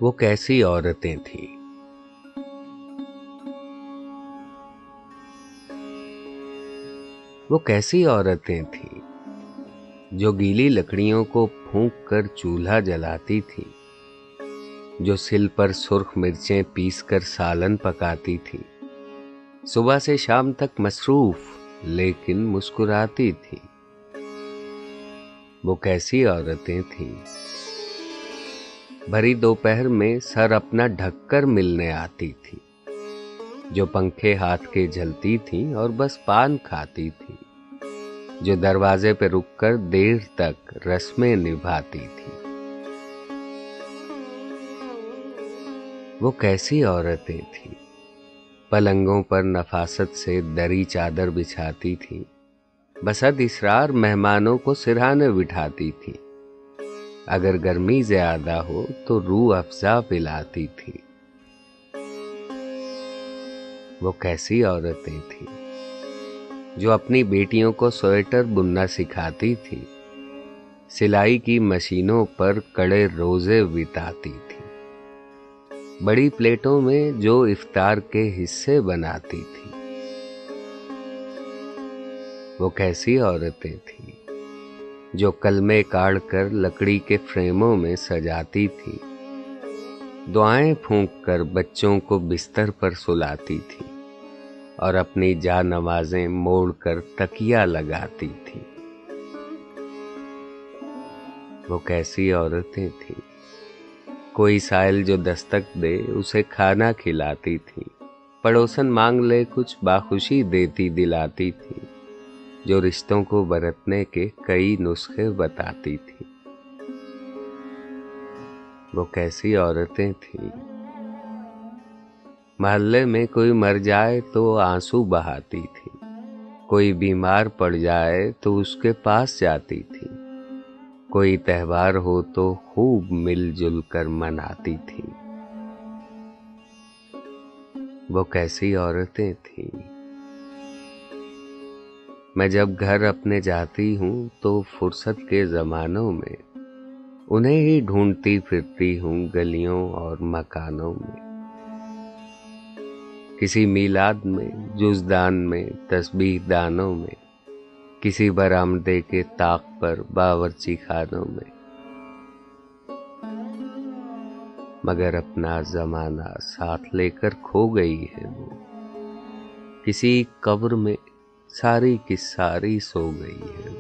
वो कैसी औरतें थीं। वो कैसी औरतें थीं जो गीली लकड़ियों को फूंक कर चूल्हा जलाती थीं, जो सिल पर सुर्ख मिर्चें पीसकर सालन पकाती थीं, सुबह से शाम तक मसरूफ लेकिन मुस्कुराती थीं। वो कैसी औरतें थीं। भरी दोपहर में सर अपना ढककर मिलने आती थी, जो पंखे हाथ के झलती थीं और बस पान खाती थी, जो दरवाजे पे रुककर देर तक रस्में निभाती थी। वो कैसी औरतें थीं। पलंगों पर नफासत से दरी चादर बिछाती थीं, बसद इसरार मेहमानों को सिरहाने बिठाती थीं। अगर गर्मी ज्यादा हो तो रूह अफ़ज़ा पिलाती थीं। वो कैसी औरतें थीं जो अपनी बेटियों को स्वेटर बुनना सिखाती थीं, सिलाई की मशीनों पर कड़े रोजे बिताती थीं, बड़ी प्लेटों में जो इफ्तार के हिस्से बनाती थीं। वो कैसी औरतें थीं जो कलमे काढ़ कर लकड़ी के फ्रेमों में सजाती थीं, दुआएं फूंक कर बच्चों को बिस्तर पर सुलाती थीं और अपनी जानमाज़ें मोड़कर तकिया लगाती थीं। वो कैसी औरतें थीं। कोई साइल जो दस्तक दे उसे खाना खिलाती थीं, पड़ोसन मांग ले कुछ बाखुशी देती दिलाती थीं, जो रिश्तों को बरतने के कई नुस्खे बताती थीं। वो कैसी औरतें थीं। मोहल्ले में कोई मर जाए तो आंसू बहाती थी, कोई बीमार पड़ जाए तो उसके पास जाती थी, कोई त्योहार हो तो खूब मिलजुल कर मनाती थी। वो कैसी औरतें थीं। मैं जब घर अपने जाती हूँ तो फुर्सत के ज़मानों में उन्हें ही ढूंढती फिरती हूँ गलियों और मकानों में। किसी मीलाद में, जुज़दान में, तस्बीह दानों में, किसी बरामदे के ताक पर, बावर्ची खानों में। मगर अपना ज़माना साथ लेकर खो गई है वो, किसी कब्र में सारी की सारी सो गई है।